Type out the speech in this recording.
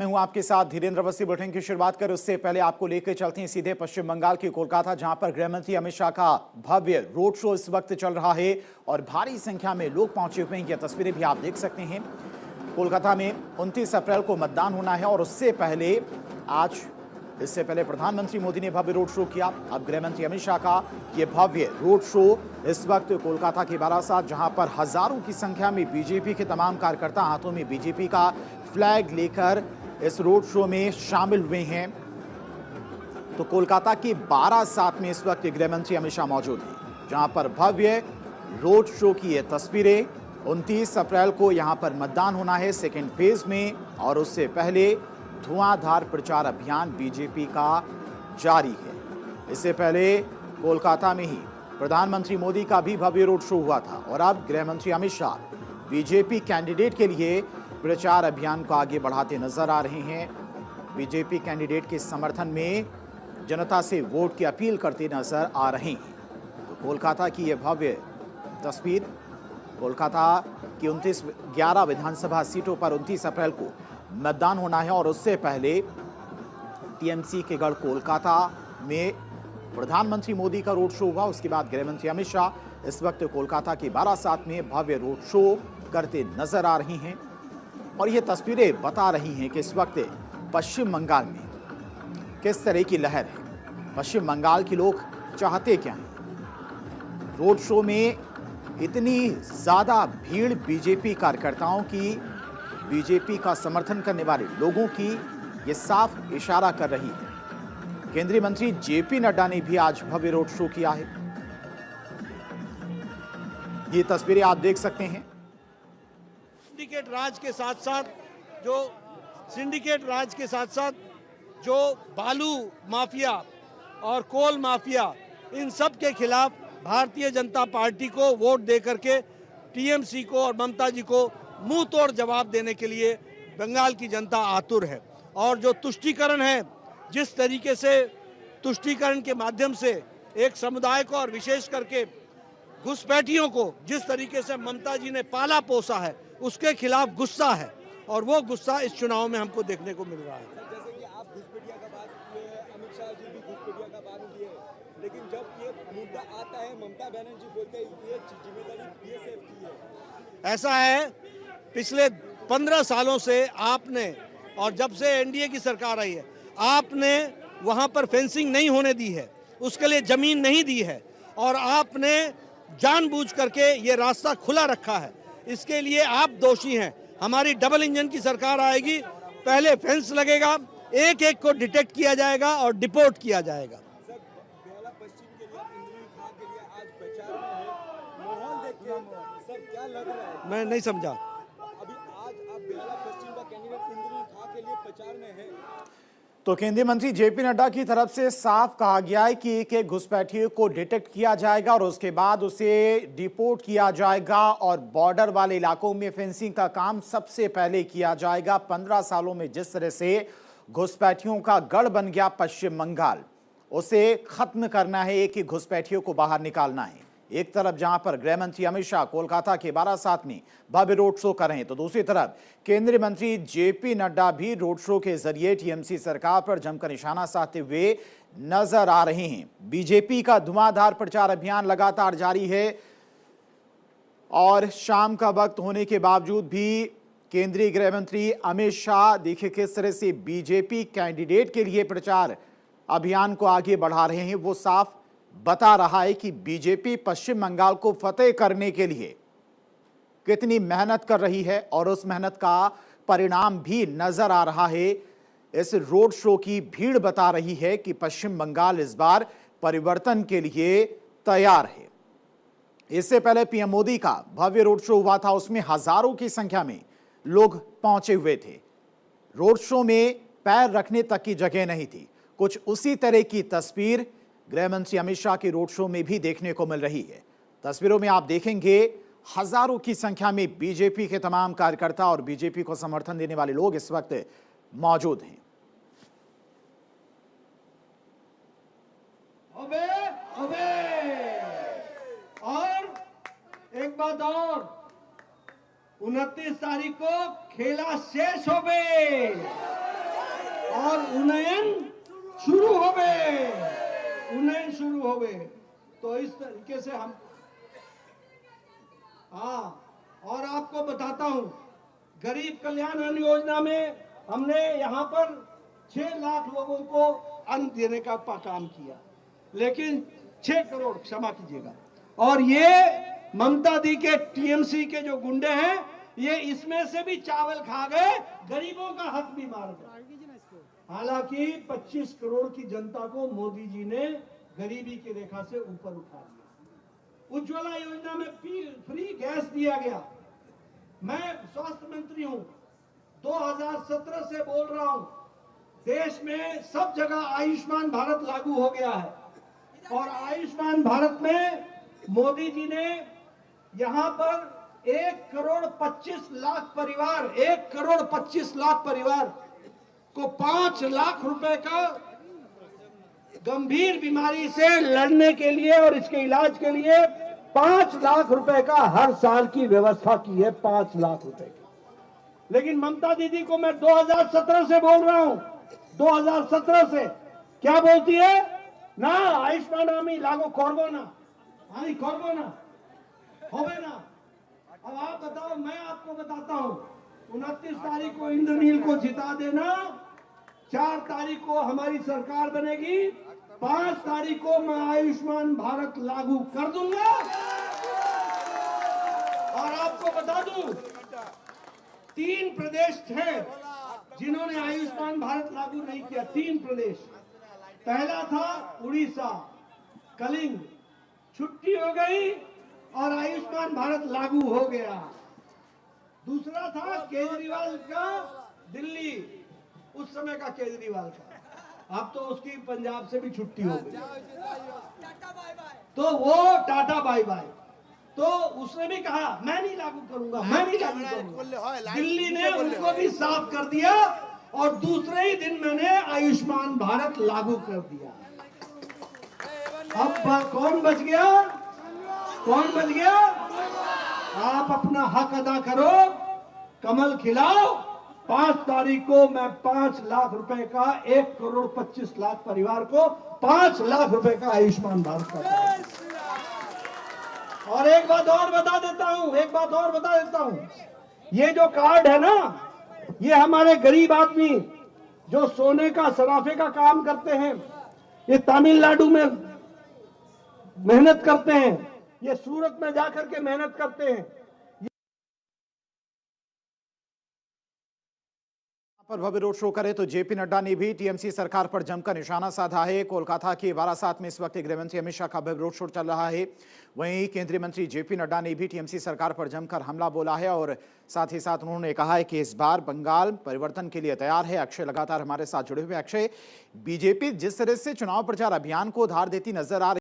मैं हूं आपके साथ धीरेन्द्र अवस्थी। बुलेटिन की शुरुआत कर उससे पहले आपको लेकर चलते हैं सीधे पश्चिम बंगाल के कोलकाता, जहां पर गृहमंत्री अमित शाह का भव्य रोड शो इस वक्त चल रहा है और भारी संख्या में लोग पहुंचे हुए हैं। ये तस्वीरें भी आप देख सकते हैं। कोलकाता में 29 अप्रैल को मतदान होना है और इससे पहले प्रधानमंत्री मोदी ने भव्य रोड शो किया। अब गृहमंत्री अमित शाह का यह भव्य रोड शो इस वक्त कोलकाता के बारासात, जहां पर हजारों की संख्या में बीजेपी के तमाम कार्यकर्ता हाथों में बीजेपी का फ्लैग लेकर इस रोड शो में शामिल हुए हैं। तो कोलकाता के बारासात में इस वक्त गृहमंत्री अमित शाह मौजूद हैं, जहां पर भव्य रोड शो की ये तस्वीरें। 29 अप्रैल को यहां पर मतदान होना है सेकेंड फेज में, और उससे पहले धुआंधार प्रचार अभियान बीजेपी का जारी है। इससे पहले कोलकाता में ही प्रधानमंत्री मोदी का भी भव्य रोड शो हुआ था और अब गृहमंत्री अमित शाह बीजेपी कैंडिडेट के लिए प्रचार अभियान को आगे बढ़ाते नजर आ रहे हैं। बीजेपी कैंडिडेट के समर्थन में जनता से वोट की अपील करते नजर आ रहे हैं। तो कोलकाता की यह भव्य तस्वीर, कोलकाता की 11 विधानसभा सीटों पर 29 अप्रैल को मतदान होना है और उससे पहले टीएमसी के गढ़ कोलकाता में प्रधानमंत्री मोदी का रोड शो हुआ। उसके बाद गृहमंत्री अमित शाह इस वक्त कोलकाता के बारासात में भव्य रोड शो करते नजर आ रही हैं। और ये तस्वीरें बता रही हैं कि इस वक्त पश्चिम बंगाल में किस तरह की लहर है। पश्चिम बंगाल के लोग चाहते क्या हैं। रोड शो में इतनी ज्यादा भीड़ बीजेपी कार्यकर्ताओं की, बीजेपी का समर्थन करने वाले लोगों की, ये साफ इशारा कर रही है। केंद्रीय मंत्री जेपी नड्डा ने भी आज भव्य रोड शो किया है। ये तस्वीरें आप देख सकते हैं। सिंडिकेट राज के साथ साथ जो बालू माफिया और कोल माफिया, इन सब के खिलाफ भारतीय जनता पार्टी को वोट दे करके टीएमसी को और ममता जी को मुंह तोड़ जवाब देने के लिए बंगाल की जनता आतुर है। और जो तुष्टीकरण है, जिस तरीके से तुष्टीकरण के माध्यम से एक समुदाय को और विशेष करके घुसपैठियों को जिस तरीके से ममता जी ने पाला पोसा है, उसके खिलाफ गुस्सा है और वो गुस्सा इस चुनाव में हमको देखने को मिल रहा है। जैसे कि आप घुसपैठिया का बात किए, अमित शाह जी भी घुसपैठिया का बात किए, लेकिन जब ये मुद्दा आता है ममता बनर्जी बोलते हैं ये जिम्मेदारी बीएसएफ की है। ऐसा है, पिछले 15 सालों से आपने, और जब से एनडीए की सरकार आई है, आपने वहां पर फेंसिंग नहीं होने दी है, उसके लिए जमीन नहीं दी है और आपने जानबूझ करके ये रास्ता खुला रखा है। इसके लिए आप दोषी हैं। हमारी डबल इंजन की सरकार आएगी, पहले फेंस लगेगा, एक एक को डिटेक्ट किया जाएगा और डिपोर्ट किया जाएगा। सर, बेहला पश्चिम के लिए, इंद्रनील खां के लिए आज प्रचार में है, माहौल देख के सर क्या लग रहा है? मैं नहीं समझा। अभी आज आप बेहला पश्चिम का कैंडिडेट इंद्रनील खां के लिए प्रचार में है। तो केंद्रीय मंत्री जेपी नड्डा की तरफ से साफ कहा गया है कि एक एक घुसपैठिए को डिटेक्ट किया जाएगा और उसके बाद उसे डिपोर्ट किया जाएगा और बॉर्डर वाले इलाकों में फेंसिंग का काम सबसे पहले किया जाएगा। 15 सालों में जिस तरह से घुसपैठियों का गढ़ बन गया पश्चिम बंगाल, उसे खत्म करना है, एक एक घुसपैठियों को बाहर निकालना है। एक तरफ जहां पर गृहमंत्री अमित शाह कोलकाता के बारासात में भव्य रोड शो कर रहे हैं, तो दूसरी तरफ केंद्रीय मंत्री जेपी नड्डा भी रोड शो के जरिए टीएमसी सरकार पर जमकर निशाना साधते हुए नजर आ रहे हैं। बीजेपी का धुआंधार प्रचार अभियान लगातार जारी है और शाम का वक्त होने के बावजूद भी केंद्रीय गृह मंत्री अमित शाह देखिए किस तरह से बीजेपी कैंडिडेट के लिए प्रचार अभियान को आगे बढ़ा रहे हैं। वो साफ बता रहा है कि बीजेपी पश्चिम बंगाल को फतेह करने के लिए कितनी मेहनत कर रही है और उस मेहनत का परिणाम भी नजर आ रहा है। इस रोड शो की भीड़ बता रही है कि पश्चिम बंगाल इस बार परिवर्तन के लिए तैयार है। इससे पहले पीएम मोदी का भव्य रोड शो हुआ था, उसमें हजारों की संख्या में लोग पहुंचे हुए थे। रोड शो में पैर रखने तक की जगह नहीं थी। कुछ उसी तरह की तस्वीर गृहमंत्री अमित शाह के रोड शो में भी देखने को मिल रही है। तस्वीरों में आप देखेंगे हजारों की संख्या में बीजेपी के तमाम कार्यकर्ता और बीजेपी को समर्थन देने वाले लोग इस वक्त मौजूद हैं। और एक बात और, 29 तारीख को खेला शेष हो गए। शुरू हो गए। तो इस तरीके से हम और आपको बताता हूं, गरीब कल्याण अन्न योजना में हमने यहां पर 6 लाख लोगों को अन्न देने का काम किया, लेकिन 6 करोड़, क्षमा कीजिएगा। और ये ममता दी के टीएमसी के जो गुंडे हैं, ये इसमें से भी चावल खा गए, गरीबों का हक भी मार गए। हालांकि 25 करोड़ की जनता को मोदी जी ने गरीबी की रेखा से ऊपर उठा दिया। उज्ज्वला योजना में फ्री गैस दिया गया। मैं स्वास्थ्य मंत्री हूं, 2017 से बोल रहा हूं, देश में सब जगह आयुष्मान भारत लागू हो गया है। और आयुष्मान भारत में मोदी जी ने यहां पर 1 करोड़ 25 लाख परिवार, 1 करोड़ 25 लाख परिवार को 5 लाख रुपए का गंभीर बीमारी से लड़ने के लिए और इसके इलाज के लिए 5 लाख रुपए का हर साल की व्यवस्था की है, 5 लाख रुपए की। लेकिन ममता दीदी को मैं 2017 से बोल रहा हूं, 2017 से क्या बोलती है ना, आयुष्मान आमी लागू करबो ना, आमी करबो ना, होवे ना। अब आप बताओ, मैं आपको बताता हूं, 29 तारीख को इंद्रनील को जिता देना, 4 तारीख को हमारी सरकार बनेगी, 5 तारीख को मैं आयुष्मान भारत लागू कर दूंगा। और आपको बता दूं, 3 प्रदेश हैं जिन्होंने आयुष्मान भारत लागू नहीं किया। 3 प्रदेश, पहला था उड़ीसा, कलिंग, छुट्टी हो गई और आयुष्मान भारत लागू हो गया। दूसरा था केजरीवाल का दिल्ली, उस समय का केजरीवाल का, अब तो उसकी पंजाब से भी छुट्टी हो गई, तो वो टाटा बाय बाय। तो उसने भी कहा मैं नहीं लागू करूंगा, मैं नहीं लागू करूंगा। दिल्ली ने उनको भी साफ कर दिया और दूसरे ही दिन मैंने आयुष्मान भारत लागू कर दिया। अब कौन बच गया? कौन बच गया? आप अपना हक अदा करो, कमल खिलाओ। 5 तारीख को मैं 5 लाख रुपए का, 1 करोड़ 25 लाख परिवार को 5 लाख रुपए का आयुष्मान भारत का। और एक बात और बता देता हूं, ये जो कार्ड है ना, ये हमारे गरीब आदमी जो सोने का सराफे का काम करते हैं, ये तमिलनाडु में मेहनत करते हैं, ये सूरत में जाकर के मेहनत करते हैं। पर भव्य रोड शो करे तो जेपी नड्डा ने भी टीएमसी सरकार पर जमकर निशाना साधा है। कोलकाता के वारासात में इस वक्त गृह मंत्री अमित शाह का भव्य रोड शो चल रहा है। वहीं केंद्रीय मंत्री जेपी नड्डा ने भी टीएमसी सरकार पर जमकर हमला बोला है और साथ ही साथ उन्होंने कहा है कि इस बार बंगाल परिवर्तन के लिए तैयार है। अक्षय लगातार हमारे साथ जुड़े हुए। अक्षय, बीजेपी जिस तरह से चुनाव प्रचार अभियान को धार देती नजर आ रही